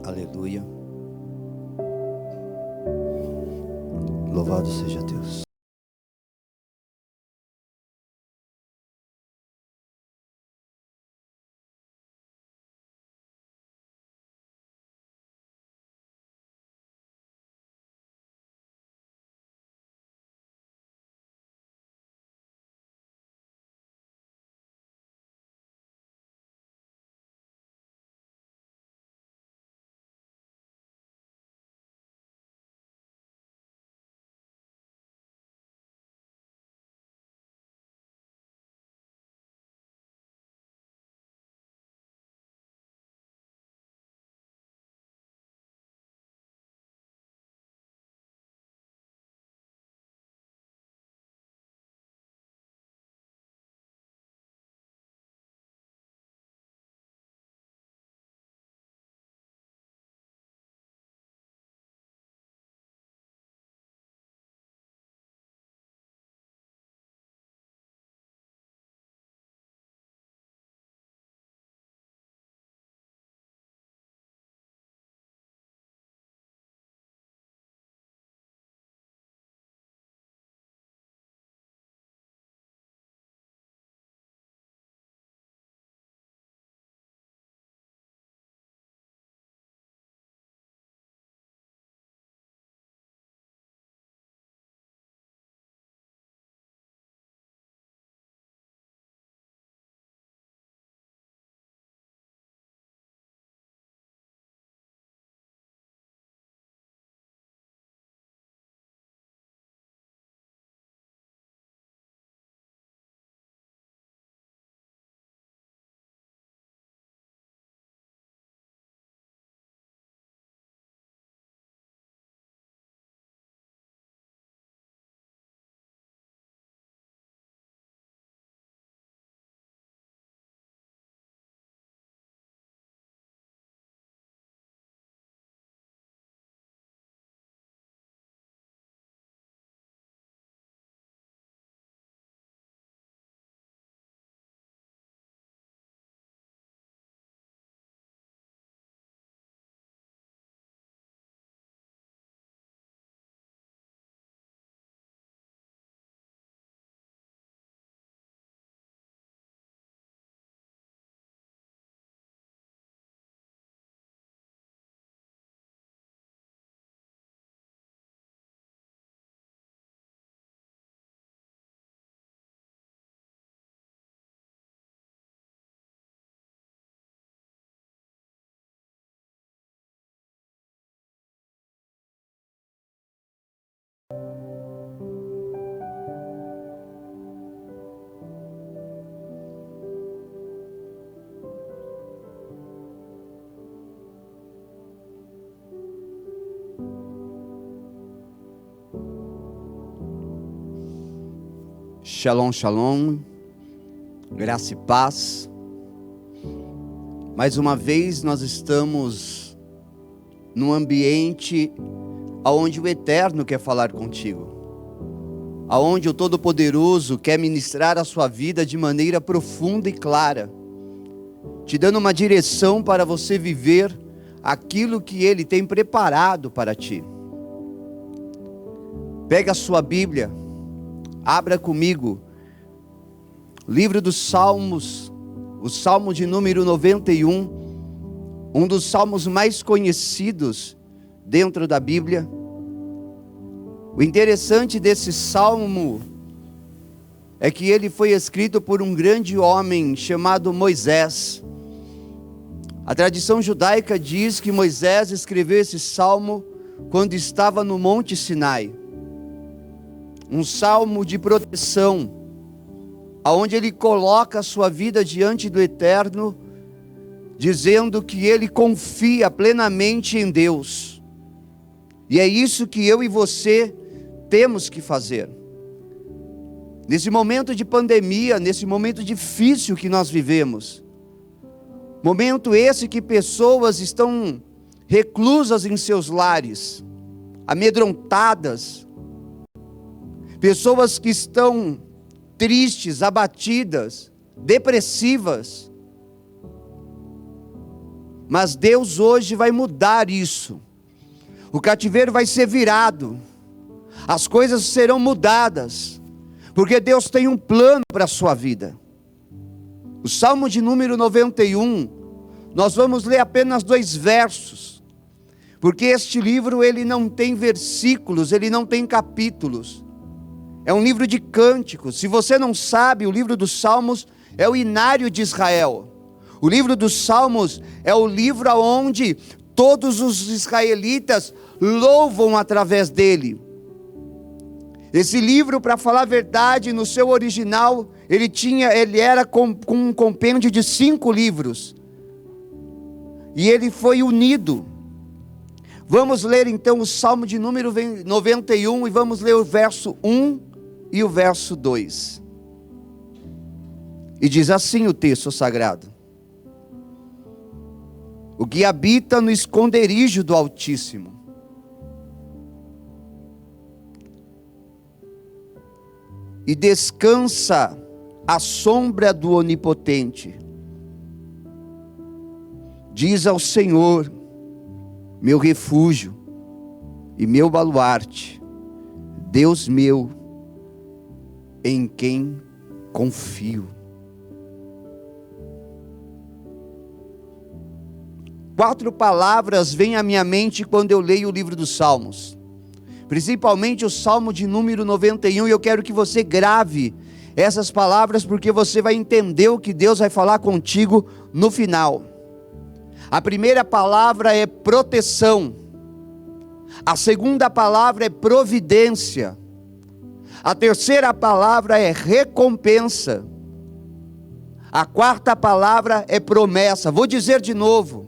Aleluia. Louvado seja Deus. Shalom, shalom, graça e paz. Mais uma vez nós estamos num ambiente aonde o Eterno quer falar contigo, aonde o Todo-Poderoso quer ministrar a sua vida de maneira profunda e clara, te dando uma direção para você viver aquilo que Ele tem preparado para ti. Pega a sua Bíblia, abra comigo, livro dos Salmos, o Salmo de número 91, um dos salmos mais conhecidos dentro da Bíblia. O interessante desse salmo é que ele foi escrito por um grande homem chamado Moisés. A tradição judaica diz que Moisés escreveu esse salmo quando estava no Monte Sinai. Um salmo de proteção, aonde ele coloca a sua vida diante do Eterno, dizendo que ele confia plenamente em Deus. E é isso que eu e você temos que fazer. Nesse momento de pandemia, nesse momento difícil que nós vivemos, momento esse que pessoas estão reclusas em seus lares, amedrontadas, pessoas que estão tristes, abatidas, depressivas, Mas Deus hoje vai mudar isso. O cativeiro vai ser virado. As coisas serão mudadas. Porque Deus tem um plano para a sua vida. O Salmo de número 91, nós vamos ler apenas 2 versos. Porque este livro ele não tem versículos, ele não tem capítulos. É um livro de cânticos. Se você não sabe, o livro dos Salmos é o inário de Israel. O livro dos Salmos é o livro onde todos os israelitas louvam através dele. Esse livro, para falar a verdade, no seu original, ele era com um compêndio de 5 livros. E ele foi unido. Vamos ler então o Salmo de número 91 e vamos ler o verso 1 e o verso 2. E diz assim o texto sagrado: o que habita no esconderijo do Altíssimo e descansa à sombra do Onipotente, diz ao Senhor, meu refúgio e meu baluarte, Deus meu, em quem confio. 4 palavras vêm à minha mente quando eu leio o livro dos Salmos, principalmente o Salmo de número 91, e eu quero que você grave essas palavras, porque você vai entender o que Deus vai falar contigo no final. A primeira palavra é proteção, a segunda palavra é providência, a terceira palavra é recompensa, a quarta palavra é promessa. Vou dizer de novo: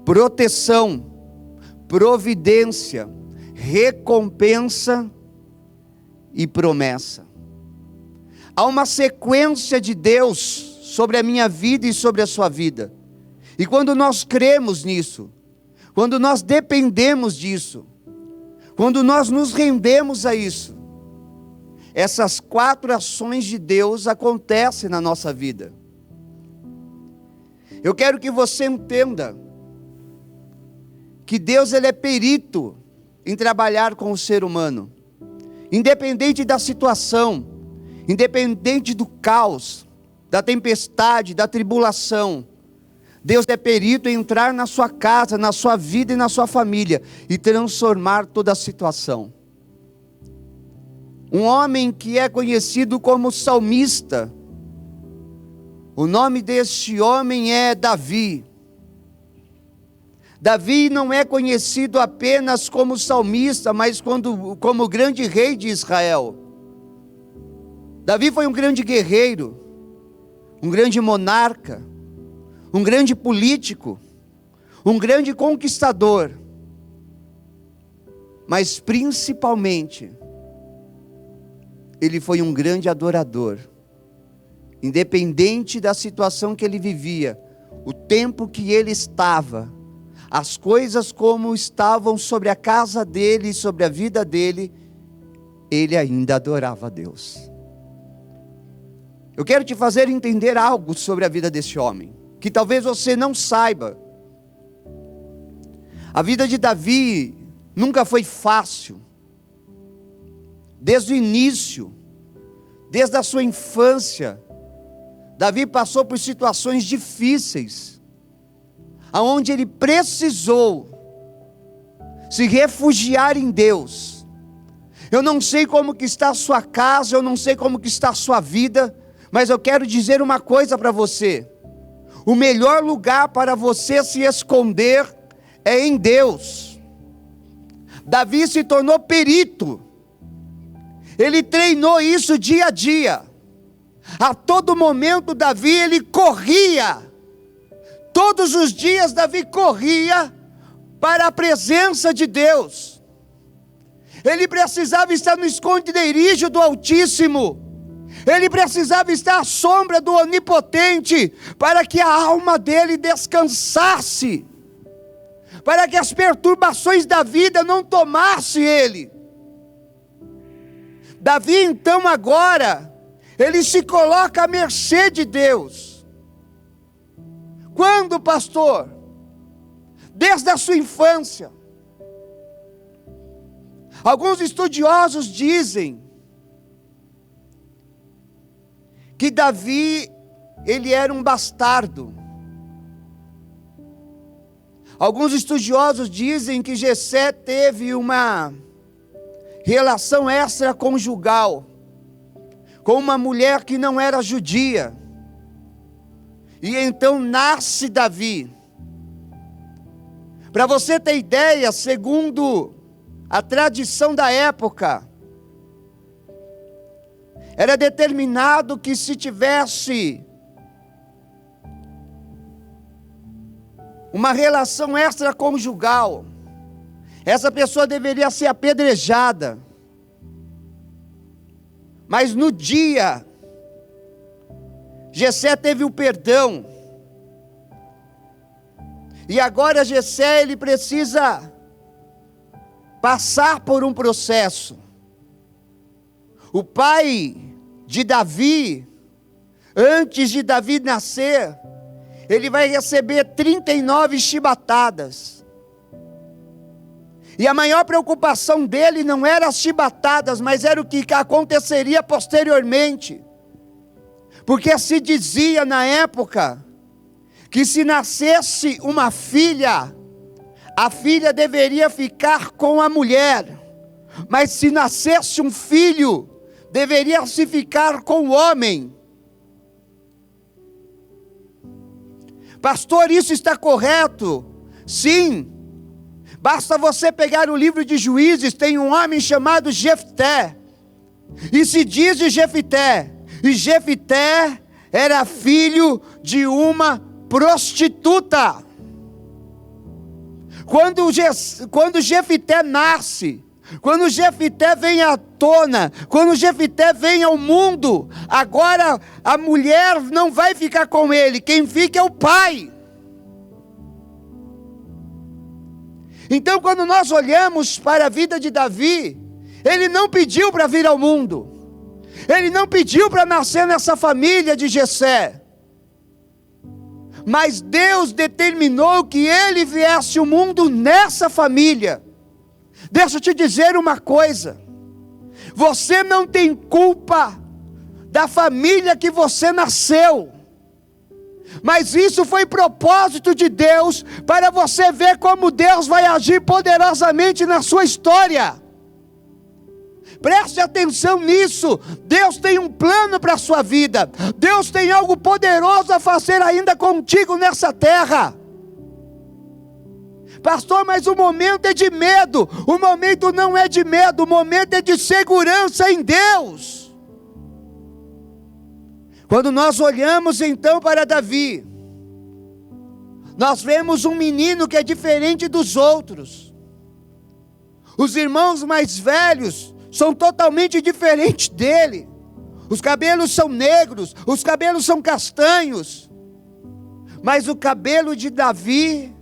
proteção, providência, recompensa e promessa. Há uma sequência de Deus sobre a minha vida e sobre a sua vida. E quando nós cremos nisso, quando nós dependemos disso, quando nós nos rendemos a isso, essas 4 ações de Deus acontecem na nossa vida. Eu quero que você entenda que Deus ele é perito em trabalhar com o ser humano, independente da situação, independente do caos, da tempestade, da tribulação. Deus é perito em entrar na sua casa, na sua vida e na sua família e transformar toda a situação. Um homem que é conhecido como salmista, o nome deste homem é Davi. Davi não é conhecido apenas como salmista, mas como grande rei de Israel. Davi foi um grande guerreiro, um grande monarca, um grande político, um grande conquistador, mas principalmente, ele foi um grande adorador. Independente da situação que ele vivia, o tempo que ele estava, as coisas como estavam sobre a casa dele, sobre a vida dele, ele ainda adorava a Deus. Eu quero te fazer entender algo sobre a vida desse homem, que talvez você não saiba. A vida de Davi nunca foi fácil. Desde o início, desde a sua infância, Davi passou por situações difíceis, aonde ele precisou se refugiar em Deus. Eu não sei como que está a sua casa, eu não sei como que está a sua vida, mas eu quero dizer uma coisa para você: o melhor lugar para você se esconder é em Deus. Davi se tornou perito, ele treinou isso dia a dia. A todo momento Davi ele corria. Todos os dias Davi corria para a presença de Deus. Ele precisava estar no esconderijo do Altíssimo. Ele precisava estar à sombra do Onipotente, para que a alma dele descansasse, para que as perturbações da vida não tomassem ele. Davi então agora, ele se coloca à mercê de Deus. Quando, pastor? desde a sua infância. Alguns estudiosos dizem que Davi, ele era um bastardo. Alguns estudiosos dizem que Jessé teve uma relação extraconjugal com uma mulher que não era judia. E então nasce Davi. Para você ter ideia, segundo a tradição da época, era determinado que se tivesse uma relação extraconjugal, essa pessoa deveria ser apedrejada. Mas no dia, Jessé teve o perdão. E agora Jessé, ele precisa passar por um processo. O pai de Davi, antes de Davi nascer, ele vai receber 39 chibatadas. E a maior preocupação dele não era as chibatadas, mas era o que aconteceria posteriormente. Porque se dizia na época que se nascesse uma filha, a filha deveria ficar com a mulher. Mas se nascesse um filho, deveria se ficar com o homem. Pastor, isso está correto? Sim. Basta você pegar o livro de Juízes, tem um homem chamado Jefté. E se diz de Jefté, e Jefté era filho de uma prostituta. Quando Jefté nasce, quando Jefté vem à tona, quando Jefté vem ao mundo, agora a mulher não vai ficar com ele, quem fica é o pai. Então, quando nós olhamos para a vida de Davi, ele não pediu para vir ao mundo, ele não pediu para nascer nessa família de Jessé, mas Deus determinou que ele viesse ao mundo nessa família. Deixa eu te dizer uma coisa, você não tem culpa da família que você nasceu, mas isso foi propósito de Deus, para você ver como Deus vai agir poderosamente na sua história. Preste atenção nisso, Deus tem um plano para a sua vida, Deus tem algo poderoso a fazer ainda contigo nessa terra. Pastor, mas o momento é de medo. O momento não é de medo, o momento é de segurança em Deus. Quando nós olhamos então para Davi, nós vemos um menino que é diferente dos outros. Os irmãos mais velhos são totalmente diferentes dele. Os cabelos são negros, os cabelos são castanhos, mas o cabelo de Davi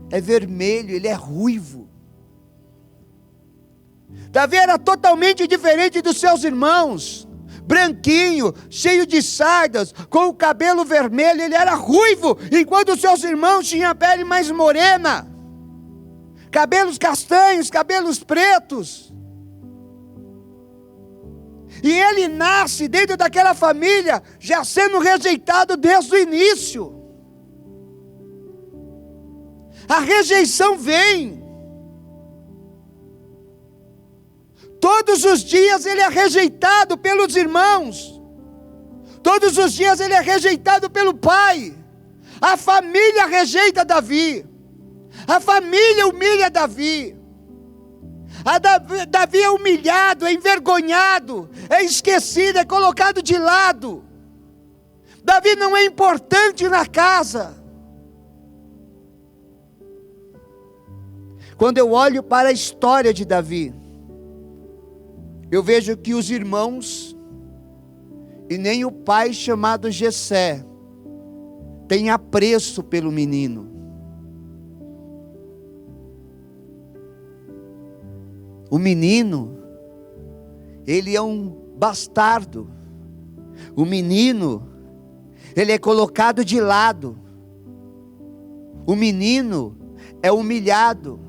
é vermelho, ele é ruivo. Davi era totalmente diferente dos seus irmãos, branquinho, cheio de sardas, com o cabelo vermelho, ele era ruivo, enquanto os seus irmãos tinham a pele mais morena, cabelos castanhos, cabelos pretos. E ele nasce dentro daquela família, já sendo rejeitado desde o início. A rejeição vem. Todos os dias ele é rejeitado pelos irmãos. Todos os dias ele é rejeitado pelo pai. A família rejeita Davi. A família humilha Davi. Davi é humilhado, é envergonhado, é esquecido, é colocado de lado. Davi não é importante na casa. Quando eu olho para a história de Davi, eu vejo que os irmãos e nem o pai chamado Jessé têm apreço pelo menino. O menino, ele é um bastardo. O menino, ele é colocado de lado. O menino é humilhado.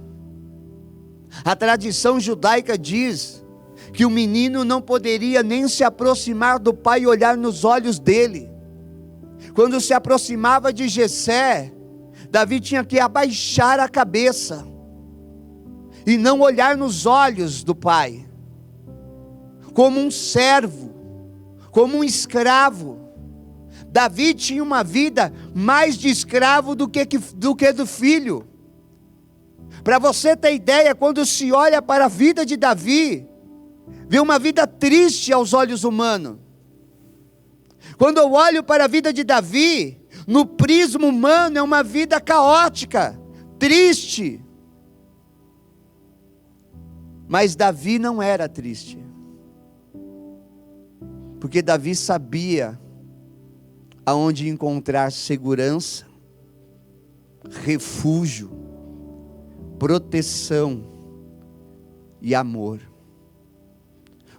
A tradição judaica diz que o menino não poderia nem se aproximar do pai e olhar nos olhos dele. Quando se aproximava de Jessé, Davi tinha que abaixar a cabeça e não olhar nos olhos do pai, como um servo, como um escravo. Davi tinha uma vida mais de escravo do que do filho. Para você ter ideia, quando se olha para a vida de Davi, vê uma vida triste aos olhos humanos. Quando eu olho para a vida de Davi, no prisma humano é uma vida caótica, triste. Mas Davi não era triste, porque Davi sabia aonde encontrar segurança, refúgio, proteção e amor.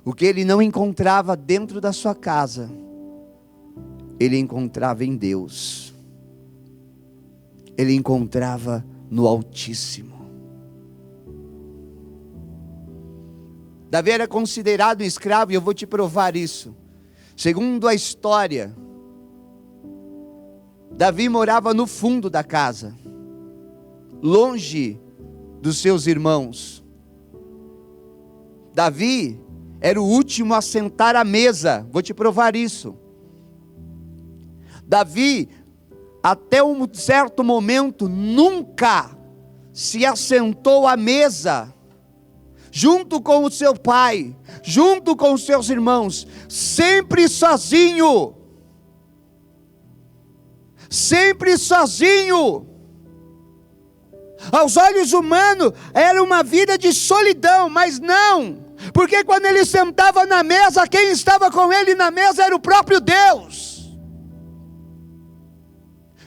O que ele não encontrava dentro da sua casa, ele encontrava em Deus. Ele encontrava no Altíssimo. Davi era considerado um escravo, e eu vou te provar isso. Segundo a história, Davi morava no fundo da casa, longe dos seus irmãos. Davi era o último a sentar à mesa, vou te provar isso. Davi, até um certo momento, nunca se assentou à mesa, junto com o seu pai, junto com os seus irmãos, sempre sozinho. Sempre sozinho. Aos olhos humanos, era uma vida de solidão, mas não, porque quando ele sentava na mesa, quem estava com ele na mesa era o próprio Deus,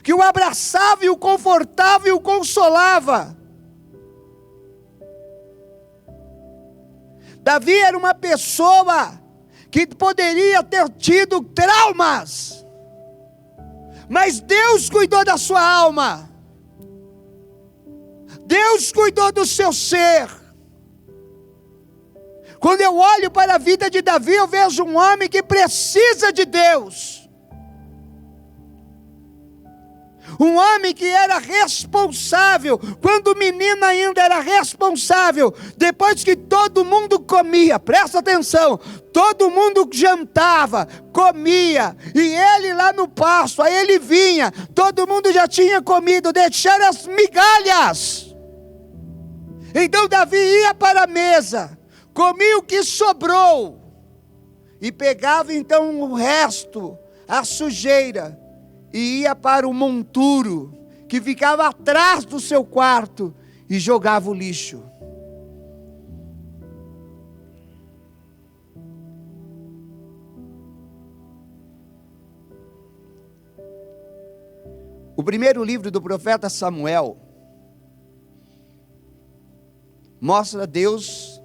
que o abraçava e o confortava e o consolava. Davi era uma pessoa que poderia ter tido traumas, mas Deus cuidou da sua alma, Deus cuidou do seu ser. Quando eu olho para a vida de Davi, eu vejo um homem que precisa de Deus, um homem que era responsável, quando menino ainda era responsável, depois que todo mundo comia, presta atenção, todo mundo jantava, comia, e ele lá no pasto, aí ele vinha, todo mundo já tinha comido, deixaram as migalhas. Então Davi ia para a mesa, comia o que sobrou, e pegava então o resto, a sujeira, e ia para o monturo, que ficava atrás do seu quarto, e jogava o lixo. O primeiro livro do profeta Samuel mostra Deus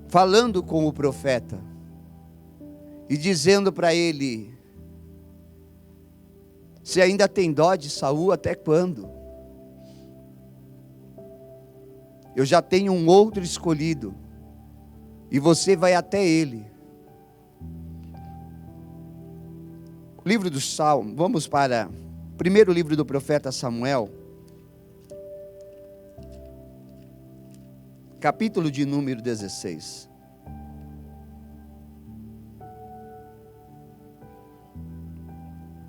falando com o profeta e dizendo para ele: você ainda tem dó de Saul até quando? Eu já tenho um outro escolhido, e você vai até ele. Livro do Salmo, vamos para o primeiro livro do profeta Samuel, capítulo de número 16.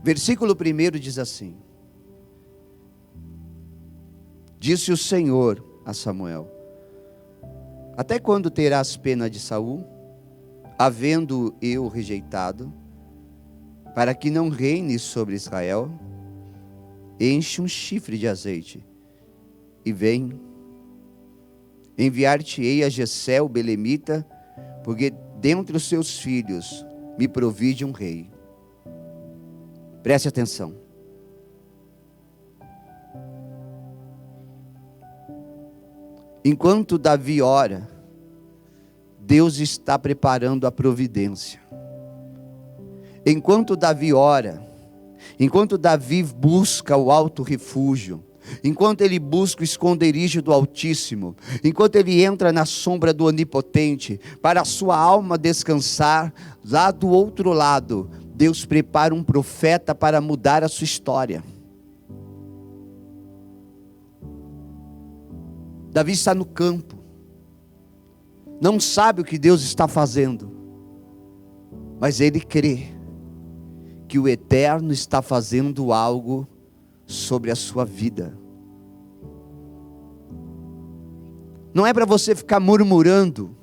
Versículo 1 diz assim: disse o Senhor a Samuel: até quando terás pena de Saul, havendo eu rejeitado, para que não reine sobre Israel? Enche um chifre de azeite, e vem, enviar-te-ei a Jessé o belemita, porque dentre os seus filhos me provide um rei. Preste atenção. Enquanto Davi ora, Deus está preparando a providência. Enquanto Davi ora, enquanto Davi busca o alto refúgio, enquanto ele busca o esconderijo do Altíssimo, enquanto ele entra na sombra do Onipotente, para a sua alma descansar, lá do outro lado, Deus prepara um profeta para mudar a sua história. Davi está no campo, não sabe o que Deus está fazendo, mas ele crê que o Eterno está fazendo algo sobre a sua vida. Não é para você ficar murmurando,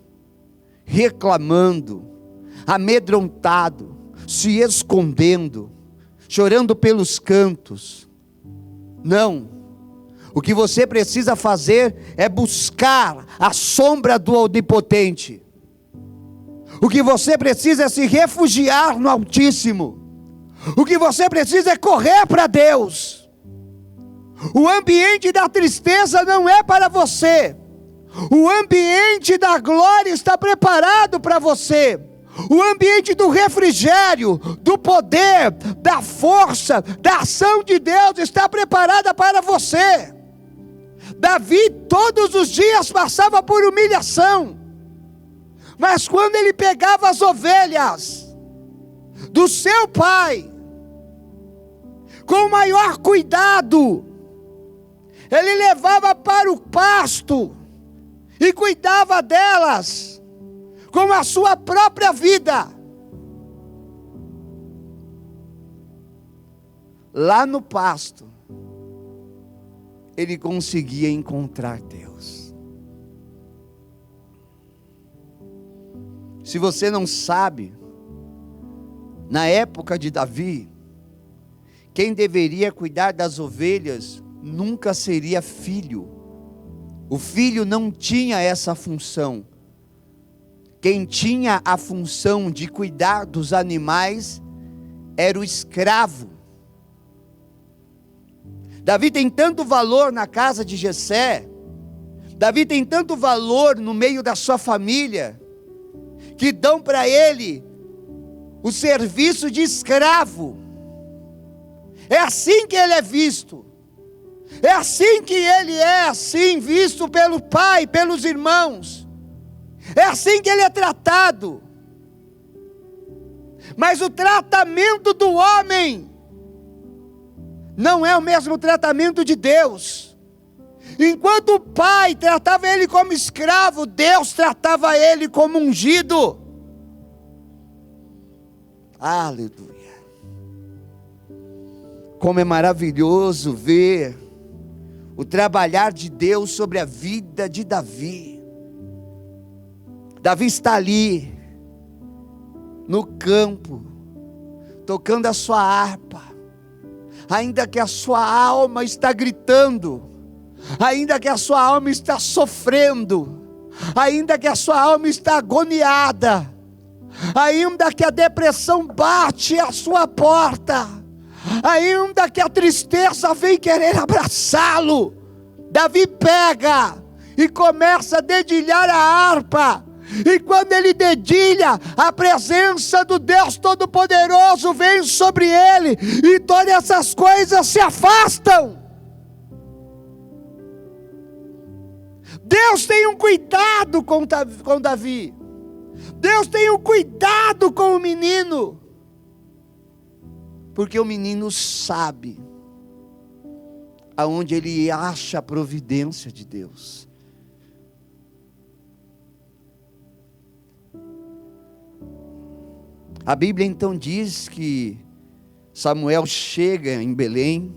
reclamando, amedrontado, se escondendo, chorando pelos cantos. Não. O que você precisa fazer é buscar a sombra do Onipotente. O que você precisa é se refugiar no Altíssimo. O que você precisa é correr para Deus. O ambiente da tristeza não é para você. O ambiente da glória está preparado para você. O ambiente do refrigério, do poder, da força, da ação de Deus está preparada para você. Davi todos os dias passava por humilhação, mas quando ele pegava as ovelhas do seu pai, com o maior cuidado, ele levava para o pasto e cuidava delas como a sua própria vida. Lá no pasto, ele conseguia encontrar Deus. Se você não sabe, na época de Davi, quem deveria cuidar das ovelhas nunca seria filho. O filho não tinha essa função. Quem tinha a função de cuidar dos animais era o escravo. Davi tem tanto valor na casa de Jessé, Davi tem tanto valor no meio da sua família, que dão para ele o serviço de escravo. É assim que ele é visto. É assim que ele é assim visto pelo pai, pelos irmãos. É assim que ele é tratado. Mas o tratamento do homem não é o mesmo tratamento de Deus. Enquanto o pai tratava ele como escravo, Deus tratava ele como ungido. Aleluia. Como é maravilhoso ver o trabalhar de Deus sobre a vida de Davi. Davi está ali, no campo, tocando a sua harpa, ainda que a sua alma está gritando, ainda que a sua alma está sofrendo, ainda que a sua alma está agoniada, ainda que a depressão bate à sua porta, ainda que a tristeza vem querer abraçá-lo, Davi pega e começa a dedilhar a harpa. E quando ele dedilha, a presença do Deus Todo-Poderoso vem sobre ele, e todas essas coisas se afastam. Deus tem um cuidado com Davi. Deus tem um cuidado com o menino, porque o menino sabe aonde ele acha a providência de Deus. A Bíblia então diz que Samuel chega em Belém,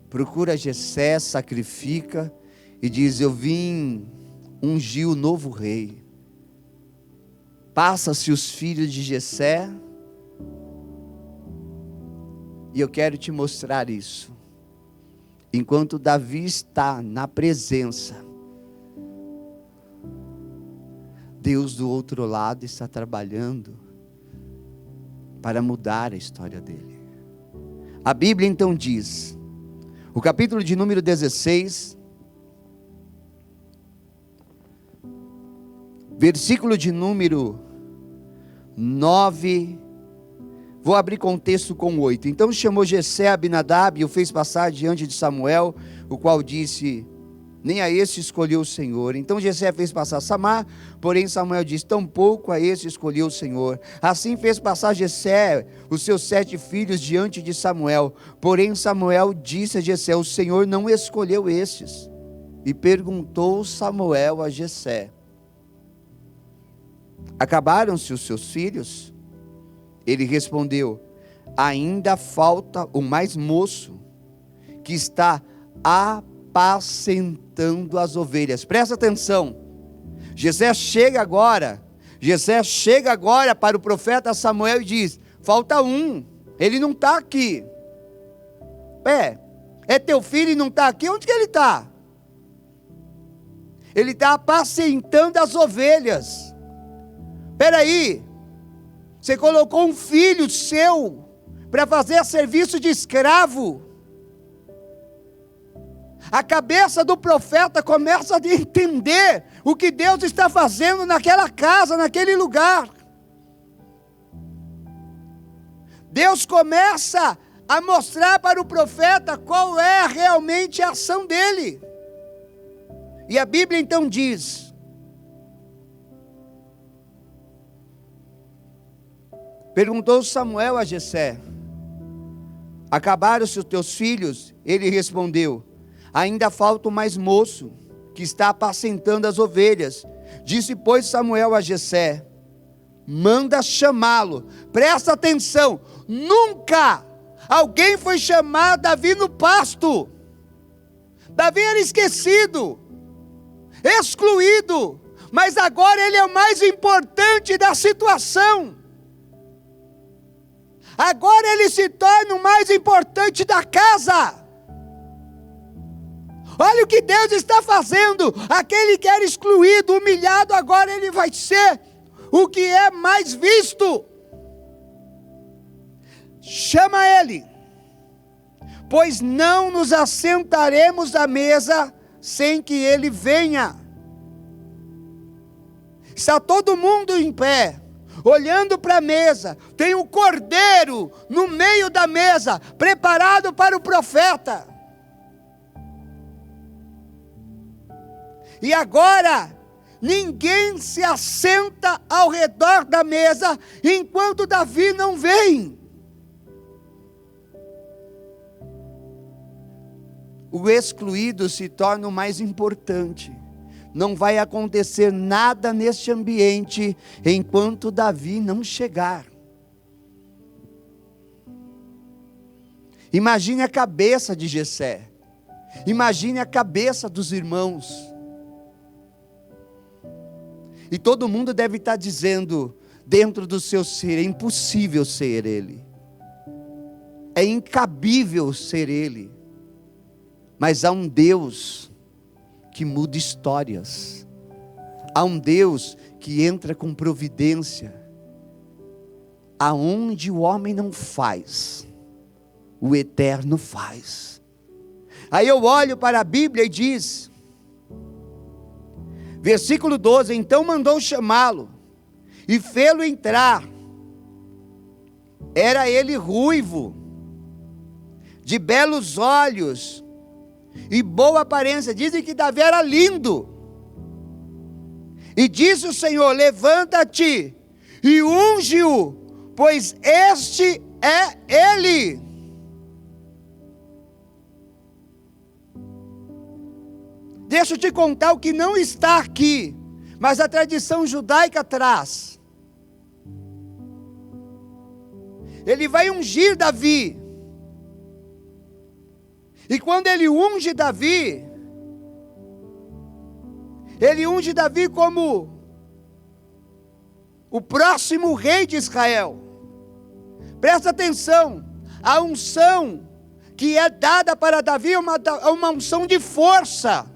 procura Jessé, sacrifica e diz: eu vim ungir o novo rei. Passa-se os filhos de Jessé, e eu quero te mostrar isso. Enquanto Davi está na presença, Deus do outro lado está trabalhando para mudar a história dele. A Bíblia então diz, o capítulo de número 16, versículo de número 9, Vou abrir contexto com 8. Então chamou Jessé Abinadab e o fez passar diante de Samuel, o qual disse: nem a este escolheu o Senhor. Então Jessé fez passar Samar, porém Samuel disse: tampouco a este escolheu o Senhor. Assim fez passar Jessé os seus 7 filhos diante de Samuel, porém Samuel disse a Jessé: o Senhor não escolheu estes. E perguntou Samuel a Jessé: acabaram-se os seus filhos? Ele respondeu: ainda falta o mais moço, que está apacentando as ovelhas. Presta atenção. Jessé chega agora para o profeta Samuel e diz: falta um, ele não está aqui. É teu filho e não está aqui? Onde que ele está? Ele está apacentando as ovelhas. Espera aí, você colocou um filho seu para fazer serviço de escravo. A cabeça do profeta começa a entender o que Deus está fazendo naquela casa, naquele lugar. Deus começa a mostrar para o profeta qual é realmente a ação dele. E a Bíblia então diz: perguntou Samuel a Jessé: acabaram-se os teus filhos? Ele respondeu: ainda falta o mais moço, que está apacentando as ovelhas. Disse, pois, Samuel a Jessé: manda chamá-lo. Presta atenção, nunca alguém foi chamar Davi no pasto. Davi era esquecido, excluído, mas agora ele é o mais importante da situação. Agora ele se torna o mais importante da casa. Olha o que Deus está fazendo. Aquele que era excluído, humilhado, agora ele vai ser o que é mais visto. Chama ele, pois não nos assentaremos à mesa sem que ele venha. Está todo mundo em pé, olhando para a mesa. Tem um cordeiro no meio da mesa, preparado para o profeta. E agora, ninguém se assenta ao redor da mesa, enquanto Davi não vem. O excluído se torna o mais importante. Não vai acontecer nada neste ambiente, enquanto Davi não chegar. Imagine a cabeça de Jessé. Imagine a cabeça dos irmãos. E todo mundo deve estar dizendo, dentro do seu ser: é impossível ser ele. É incabível ser ele. Mas há um Deus que muda histórias. Há um Deus que entra com providência. Aonde o homem não faz, o Eterno faz. Aí eu olho para a Bíblia e diz, versículo 12: então mandou chamá-lo e fê-lo entrar. Era ele ruivo, de belos olhos e boa aparência. Dizem que Davi era lindo. E disse o Senhor: levanta-te e unge-o, pois este é ele. Deixa eu te contar o que não está aqui, mas a tradição judaica traz. Ele vai ungir Davi. E quando ele unge Davi como o próximo rei de Israel. Presta atenção, a unção que é dada para Davi é uma unção de força.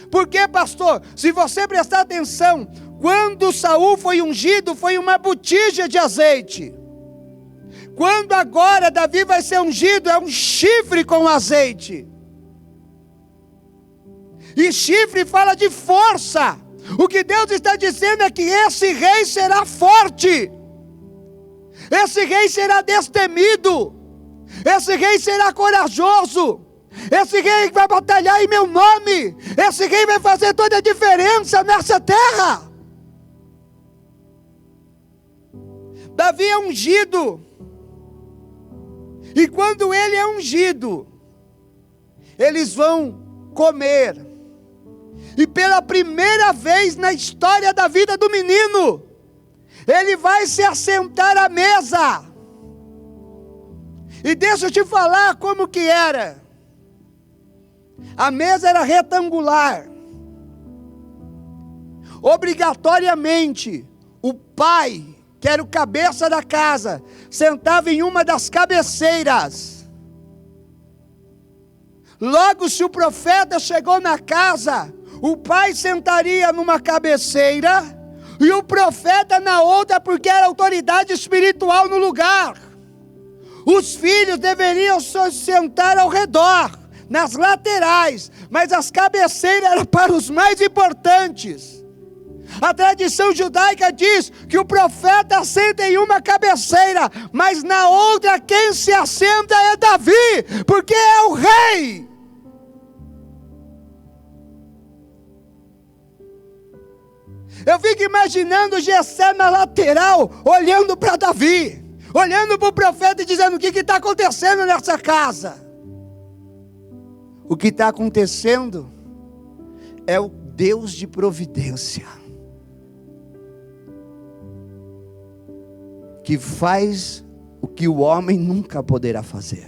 Por quê, pastor? Se você prestar atenção, quando Saul foi ungido, foi uma botija de azeite. Quando agora Davi vai ser ungido, é um chifre com azeite. E chifre fala de força. O que Deus está dizendo é que esse rei será forte. Esse rei será destemido. Esse rei será corajoso. Esse rei vai batalhar em meu nome. Esse rei vai fazer toda a diferença nessa terra. Davi é ungido. E quando ele é ungido, eles vão comer. E pela primeira vez na história da vida do menino, ele vai se assentar à mesa. E deixa eu te falar como que era. A mesa era retangular. Obrigatoriamente, o pai, que era o cabeça da casa, sentava em uma das cabeceiras. Logo, se o profeta chegou na casa, o pai sentaria numa cabeceira e o profeta na outra, porque era autoridade espiritual no lugar. Os filhos deveriam se sentar ao redor, nas laterais, mas as cabeceiras eram para os mais importantes. A tradição judaica diz que o profeta senta em uma cabeceira, mas na outra quem se assenta é Davi, porque é o rei. Eu fico imaginando Jessé na lateral, olhando para Davi, olhando para o profeta e dizendo: o que está acontecendo nessa casa? O que está acontecendo é o Deus de providência, que faz o que o homem nunca poderá fazer.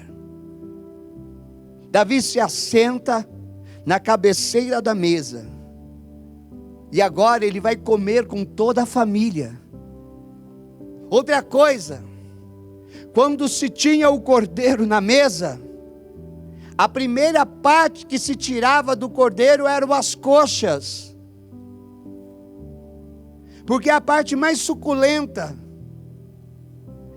Davi se assenta na cabeceira da mesa, e agora ele vai comer com toda a família. Outra coisa, quando se tinha o cordeiro na mesa, a primeira parte que se tirava do cordeiro eram as coxas, porque é a parte mais suculenta,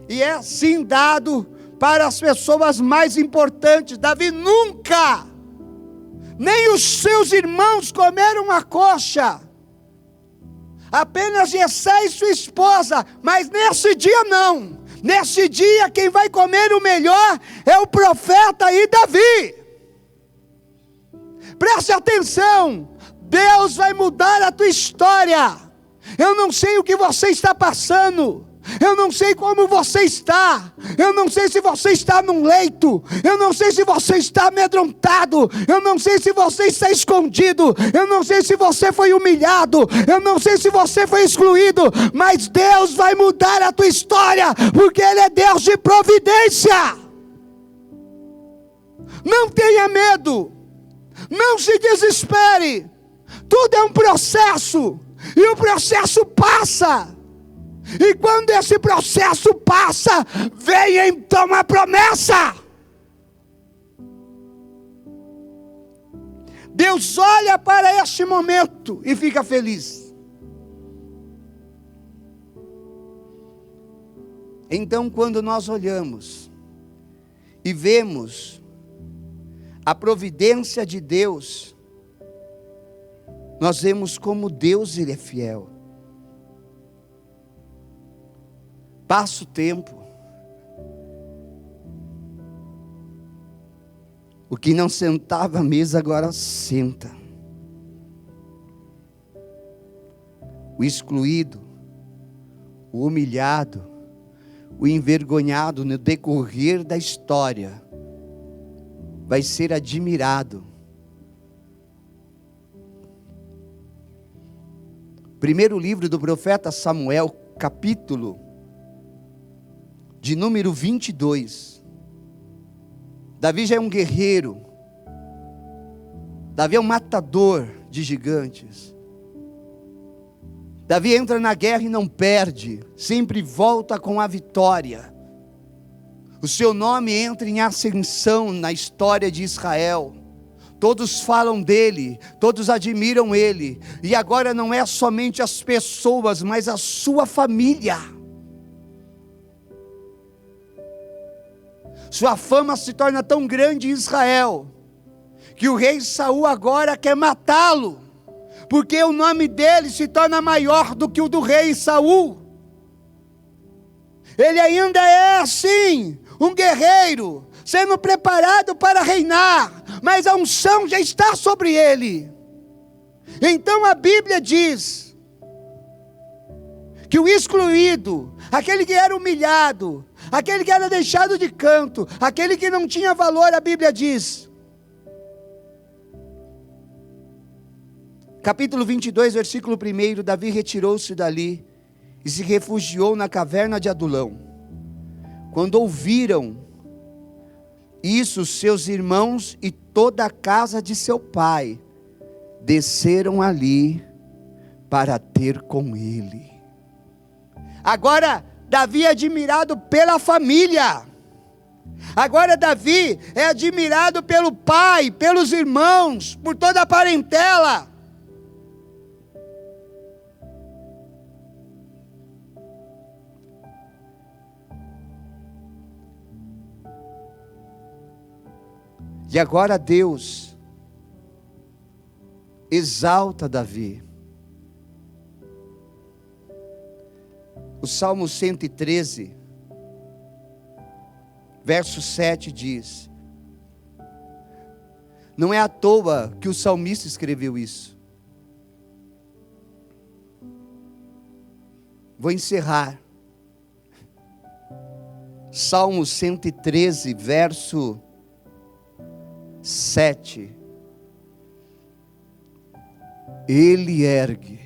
e é assim dado para as pessoas mais importantes. Davi nunca, nem os seus irmãos comeram a coxa, apenas Jessé e sua esposa, mas nesse dia não. Nesse dia quem vai comer o melhor é o profeta e Davi. Preste atenção, Deus vai mudar a tua história. Eu não sei o que você está passando, eu não sei como você está, eu não sei se você está num leito, eu não sei se você está amedrontado, eu não sei se você está escondido, eu não sei se você foi humilhado, eu não sei se você foi excluído, mas Deus vai mudar a tua história, porque Ele é Deus de providência. Não tenha medo, não se desespere, tudo é um processo, e o processo passa. E quando esse processo passa, vem então a promessa. Deus olha para este momento e fica feliz. Então, quando nós olhamos e vemos a providência de Deus, nós vemos como Deus Ele é fiel. Passa o tempo, o que não sentava à mesa agora senta. O excluído, o humilhado, o envergonhado no decorrer da história vai ser admirado. Primeiro livro do profeta Samuel, capítulo de número 22. Davi já é um guerreiro. Davi é um matador de gigantes. Davi entra na guerra e não perde, sempre volta com a vitória. O seu nome entra em ascensão na história de Israel. Todos falam dele, todos admiram ele. E agora não é somente as pessoas, mas a sua família. Sua fama se torna tão grande em Israel, que o rei Saul agora quer matá-lo, porque o nome dele se torna maior do que o do rei Saul. Ele ainda é assim, um guerreiro, sendo preparado para reinar, mas a unção já está sobre ele. Então a Bíblia diz que o excluído, aquele que era humilhado, aquele que era deixado de canto, aquele que não tinha valor, a Bíblia diz, capítulo 22, versículo 1, Davi retirou-se dali e se refugiou na caverna de Adulão. Quando ouviram isso, seus irmãos e toda a casa de seu pai desceram ali para ter com ele. Agora Davi é admirado pela família. Agora Davi é admirado pelo pai, pelos irmãos, por toda a parentela. E agora Deus exalta Davi. O Salmo 113, verso 7 diz: não é à toa que o salmista escreveu isso. Vou encerrar. Salmo 113, verso 7. Ele ergue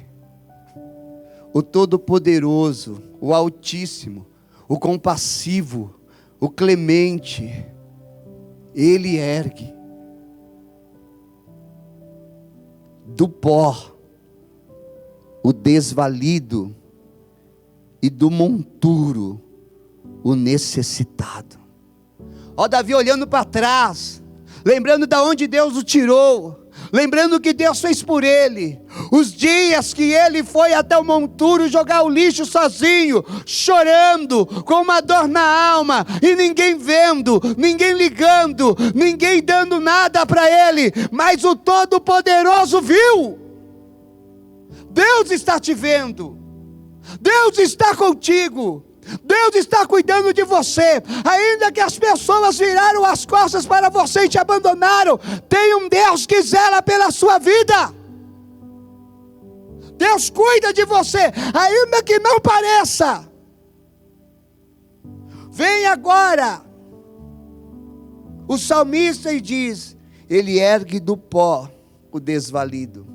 o Todo-Poderoso, o Altíssimo, o Compassivo, o Clemente. Ele ergue do pó o desvalido e do monturo o necessitado. Ó Davi olhando para trás, lembrando de onde Deus o tirou, lembrando o que Deus fez por ele, os dias que ele foi até o monturo jogar o lixo sozinho, chorando, com uma dor na alma, e ninguém vendo, ninguém ligando, ninguém dando nada para ele, mas o Todo-Poderoso viu. Deus está te vendo, Deus está contigo, Deus está cuidando de você, ainda que as pessoas viraram as costas para você e te abandonaram, tem um Deus que zela pela sua vida. Deus cuida de você, ainda que não pareça. Vem agora o salmista e diz: ele ergue do pó o desvalido,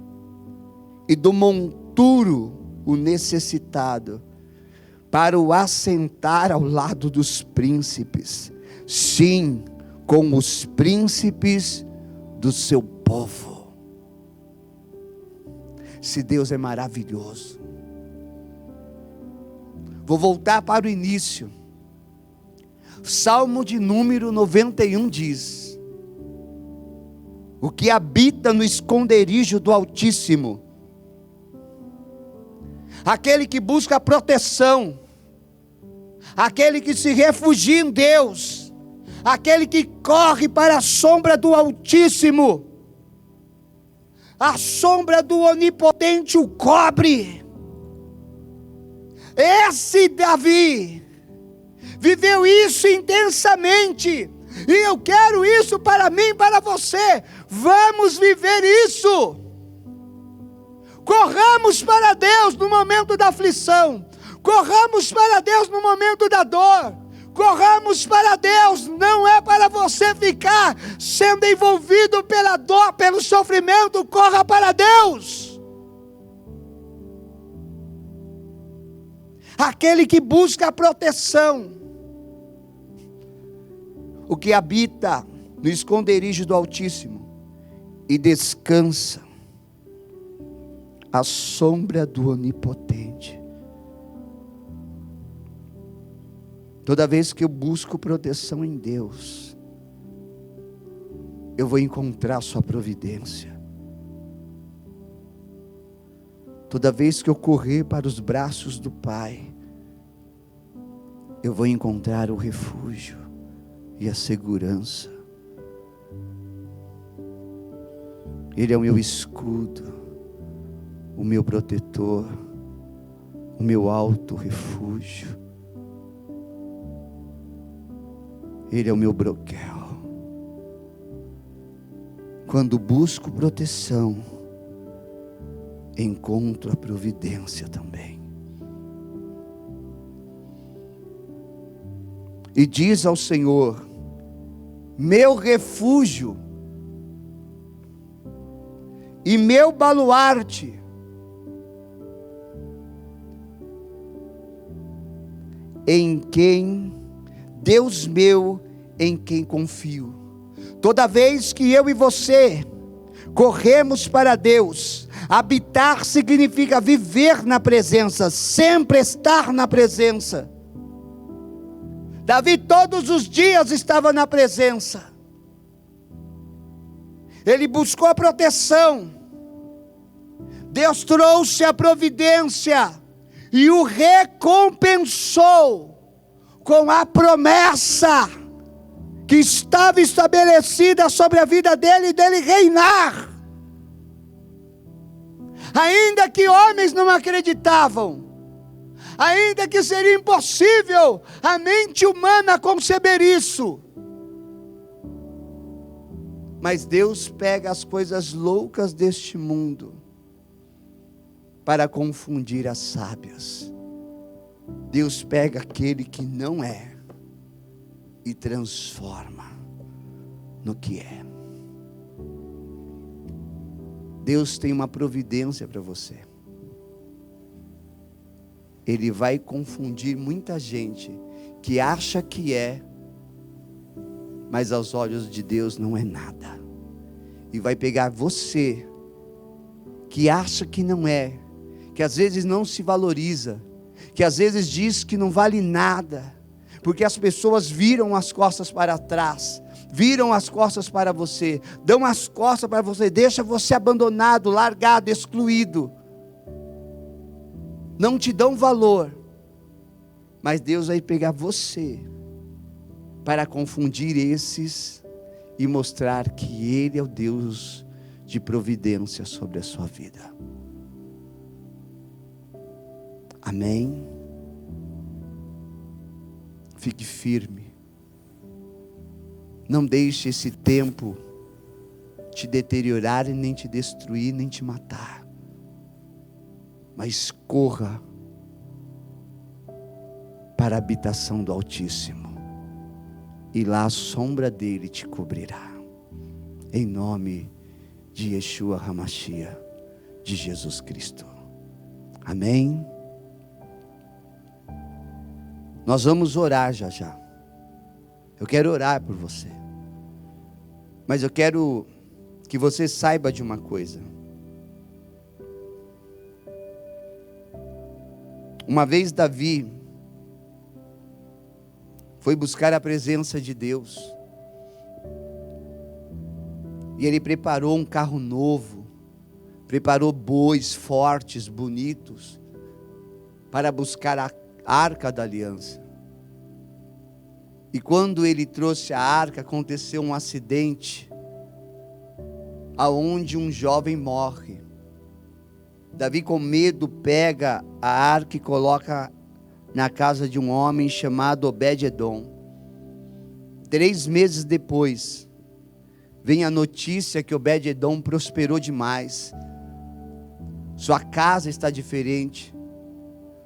e do monturo o necessitado, para o assentar ao lado dos príncipes, sim, com os príncipes do seu povo. Se Deus é maravilhoso. Vou voltar para o início. Salmo de número 91 diz: o que habita no esconderijo do Altíssimo, aquele que busca proteção, aquele que se refugia em Deus, aquele que corre para a sombra do Altíssimo, a sombra do Onipotente o cobre. Esse Davi viveu isso intensamente, e eu quero isso para mim e para você. Vamos viver isso. Corramos para Deus no momento da aflição, corramos para Deus no momento da dor, corramos para Deus, não é para você ficar sendo envolvido pela dor, pelo sofrimento. Corra para Deus. Aquele que busca a proteção, o que habita no esconderijo do Altíssimo e descansa à sombra do Onipotente. Toda vez que eu busco proteção em Deus, eu vou encontrar sua providência. Toda vez que eu correr para os braços do Pai, eu vou encontrar o refúgio e a segurança. Ele é o meu escudo, o meu protetor, o meu alto refúgio. Ele é o meu broquel. Quando busco proteção, encontro a providência também. E diz ao Senhor: meu refúgio e meu baluarte, em quem, Deus meu, em quem confio. Toda vez que eu e você corremos para Deus, habitar significa viver na presença, sempre estar na presença. Davi todos os dias estava na presença. Ele buscou a proteção. Deus trouxe a providência e o recompensou com a promessa que estava estabelecida sobre a vida dele e dele reinar. Ainda que homens não acreditavam, ainda que seria impossível a mente humana conceber isso, mas Deus pega as coisas loucas deste mundo para confundir as sábias. Deus pega aquele que não é e transforma no que é. Deus tem uma providência para você. Ele vai confundir muita gente que acha que é, mas aos olhos de Deus não é nada. E vai pegar você, que acha que não é, que às vezes não se valoriza, que às vezes diz que não vale nada, porque as pessoas viram as costas para trás, viram as costas para você, dão as costas para você, deixa você abandonado, largado, excluído. Não te dão valor, mas Deus vai pegar você para confundir esses e mostrar que Ele é o Deus de providência sobre a sua vida. Amém? Fique firme. Não deixe esse tempo te deteriorar e nem te destruir, nem te matar. Mas corra para a habitação do Altíssimo, e lá a sombra dele te cobrirá. Em nome de Yeshua HaMashiach, de Jesus Cristo. Amém? Nós vamos orar já já. Eu quero orar por você. Mas eu quero que você saiba de uma coisa. Uma vez Davi foi buscar a presença de Deus. E ele preparou um carro novo, preparou bois fortes, bonitos, para buscar a arca da aliança. E quando ele trouxe a arca, aconteceu um acidente, aonde um jovem morre. Davi, com medo, pega a arca e coloca na casa de um homem chamado Obed-edom. 3 meses depois, vem a notícia que Obed-edom prosperou demais. Sua casa está diferente,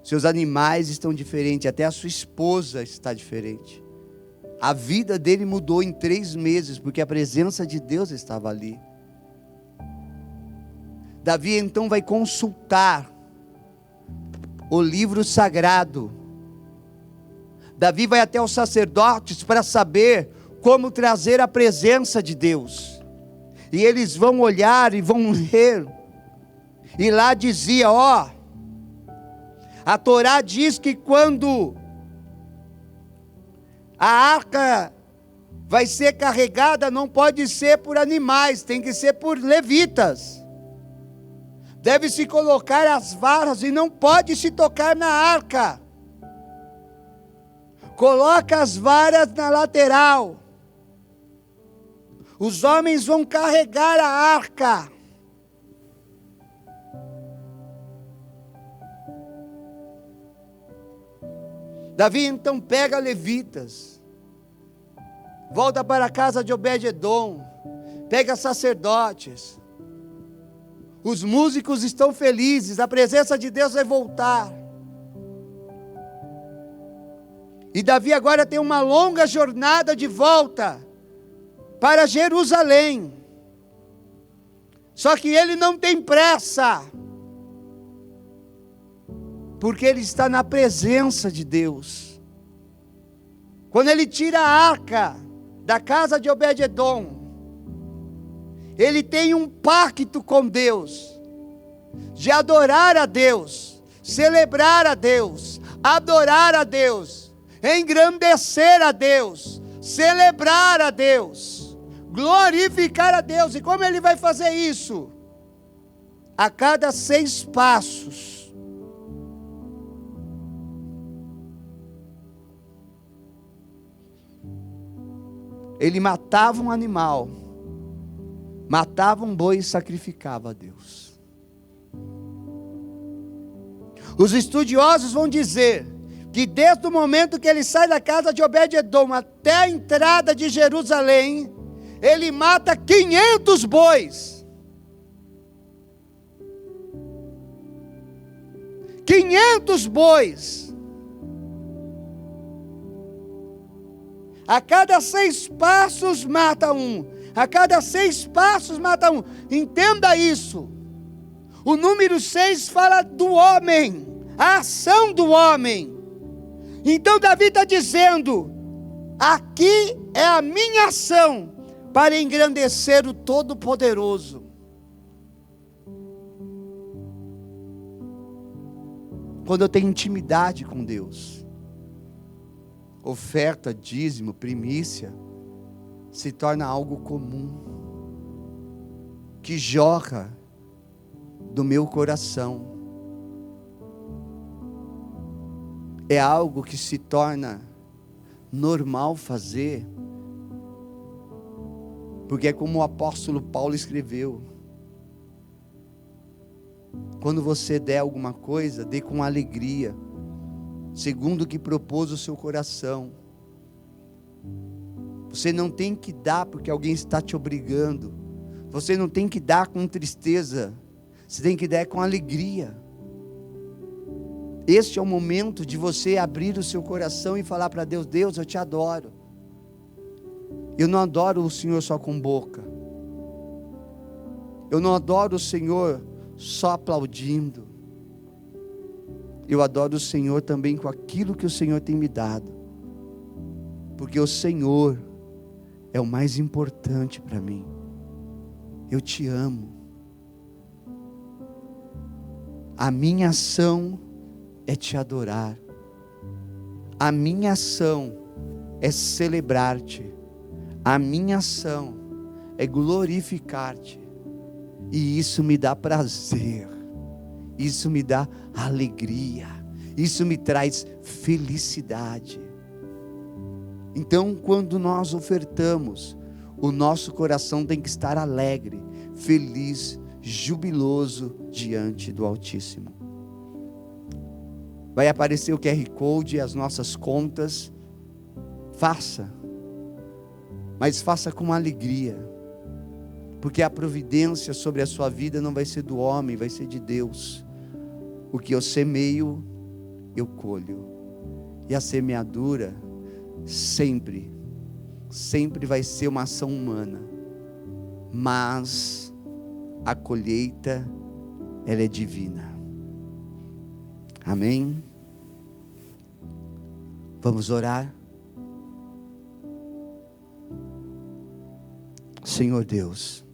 seus animais estão diferentes, até a sua esposa está diferente. A vida dele mudou em 3 meses, porque a presença de Deus estava ali. Davi então vai consultar o livro sagrado. Davi vai até os sacerdotes para saber como trazer a presença de Deus. E eles vão olhar e vão ler. E lá dizia, a Torá diz que quando a arca vai ser carregada, não pode ser por animais, tem que ser por levitas. Deve-se colocar as varas e não pode se tocar na arca. Coloca as varas na lateral. Os homens vão carregar a arca. Davi então pega levitas volta para a casa de Obed-edom, pega sacerdotes, os músicos estão felizes, a presença de Deus vai voltar. E Davi agora tem uma longa jornada de volta para Jerusalém. Só que ele não tem pressa, porque ele está na presença de Deus. Quando ele tira a arca da casa de Obed-edom, ele tem um pacto com Deus, de adorar a Deus, celebrar a Deus, adorar a Deus, engrandecer a Deus, celebrar a Deus, glorificar a Deus. E como ele vai fazer isso? A cada 6 passos, ele matava um animal, matava um boi e sacrificava a Deus. Os estudiosos vão dizer que desde o momento que ele sai da casa de Obed-edom até a entrada de Jerusalém, ele mata 500 bois. 500 bois. A cada 6 passos mata um. A cada 6 passos mata um. Entenda isso. O número 6 fala do homem, a ação do homem. Então Davi está dizendo: aqui é a minha ação para engrandecer o Todo-Poderoso. Quando eu tenho intimidade com Deus, oferta, dízimo, primícia, se torna algo comum, que jorra do meu coração. É algo que se torna normal fazer, porque é como o apóstolo Paulo escreveu: quando você der alguma coisa, dê com alegria, segundo o que propôs o seu coração. Você não tem que dar porque alguém está te obrigando. Você não tem que dar com tristeza. Você tem que dar com alegria. Este é o momento de você abrir o seu coração e falar para Deus: Deus, eu te adoro. Eu não adoro o Senhor só com boca. Eu não adoro o Senhor só aplaudindo. Eu adoro o Senhor também com aquilo que o Senhor tem me dado. Porque o Senhor é o mais importante para mim. Eu te amo. A minha ação é te adorar. A minha ação é celebrar-te. A minha ação é glorificar-te. E isso me dá prazer. Isso me dá alegria. Isso me traz felicidade. Então, quando nós ofertamos, o nosso coração tem que estar alegre, feliz, jubiloso diante do Altíssimo. Vai aparecer o QR Code e as nossas contas. Faça, mas faça com alegria, porque a providência sobre a sua vida não vai ser do homem, vai ser de Deus. O que eu semeio, eu colho. E a semeadura sempre vai ser uma ação humana, mas a colheita, ela é divina. Amém? Vamos orar. Senhor Deus,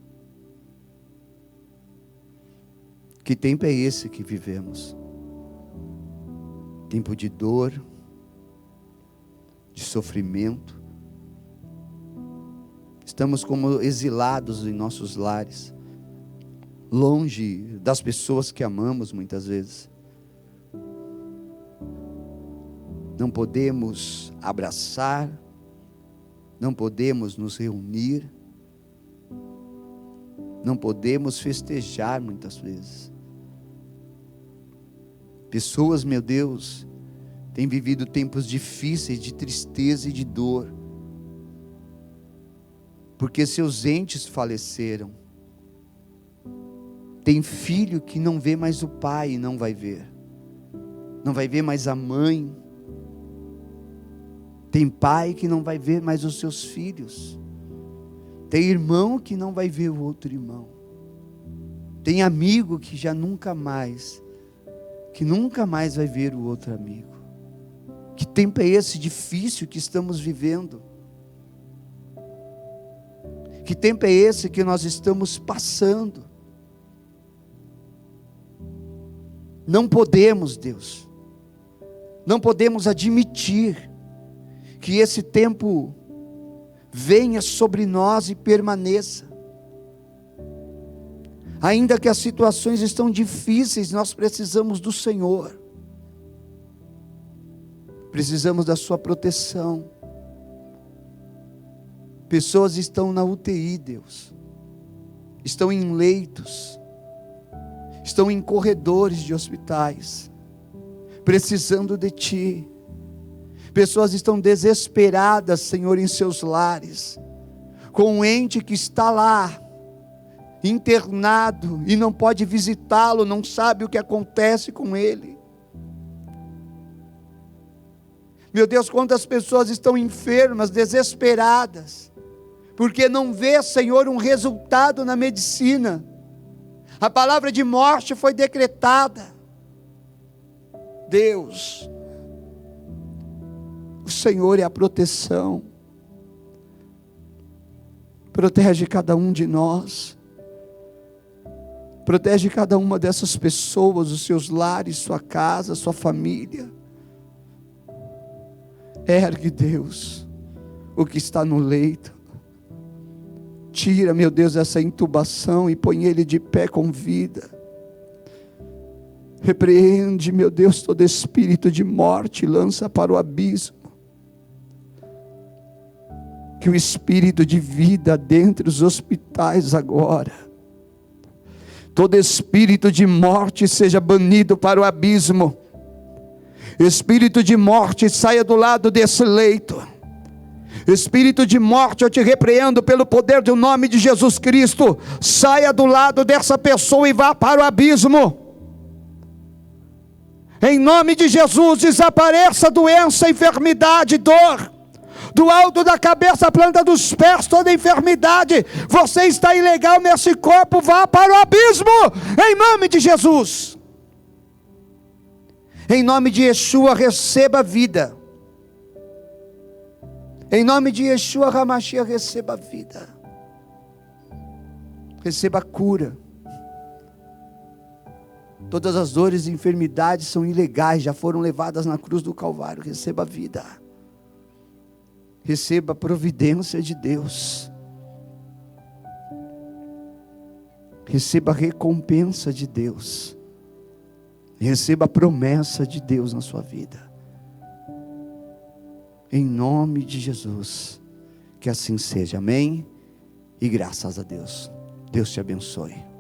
que tempo é esse que vivemos? Tempo de dor, de sofrimento. Estamos como exilados em nossos lares, longe das pessoas que amamos muitas vezes. Não podemos abraçar, não podemos nos reunir, não podemos festejar muitas vezes. Pessoas, meu Deus, têm vivido tempos difíceis de tristeza e de dor. porque seus entes faleceram. Tem filho que não vê mais o pai e não vai ver. Não vai ver mais a mãe. Tem pai que não vai ver mais os seus filhos. Tem irmão que não vai ver o outro irmão. Tem amigo que já nunca mais vai ver o outro amigo. Que tempo é esse difícil que estamos vivendo? Que tempo é esse que nós estamos passando? Não podemos, Deus, não podemos admitir que esse tempo venha sobre nós e permaneça. Ainda que as situações estão difíceis, nós precisamos do Senhor. Precisamos da sua proteção. Pessoas estão na UTI, Deus. Estão em leitos. Estão em corredores de hospitais. Precisando de Ti. Pessoas estão desesperadas, Senhor, em seus lares. Com um ente que está lá, internado, e não pode visitá-lo, não sabe o que acontece com ele. Meu Deus, quantas pessoas estão enfermas, desesperadas, porque não vê, Senhor, um resultado na medicina. A palavra de morte foi decretada. Deus, o Senhor é a proteção. Protege cada um de nós. Protege cada uma dessas pessoas, os seus lares, sua casa, sua família. Ergue, Deus, o que está no leito. Tira, meu Deus, essa intubação e põe ele de pé com vida. Repreende, meu Deus, todo espírito de morte, lança para o abismo. Que o espírito de vida dentro dos hospitais agora. Todo espírito de morte seja banido para o abismo. Espírito de morte, saia do lado desse leito. Espírito de morte, eu te repreendo pelo poder do nome de Jesus Cristo. Saia do lado dessa pessoa e vá para o abismo. Em nome de Jesus, desapareça doença, enfermidade, dor. Do alto da cabeça à planta dos pés, toda enfermidade. Você está ilegal nesse corpo, vá para o abismo. Em nome de Jesus. Em nome de Yeshua, receba vida. Em nome de Yeshua HaMashiach, receba vida. Receba cura. Todas as dores e enfermidades são ilegais, já foram levadas na cruz do Calvário. Receba vida. Receba a providência de Deus. Receba a recompensa de Deus. Receba a promessa de Deus na sua vida. Em nome de Jesus. Que assim seja. Amém? E graças a Deus. Deus te abençoe.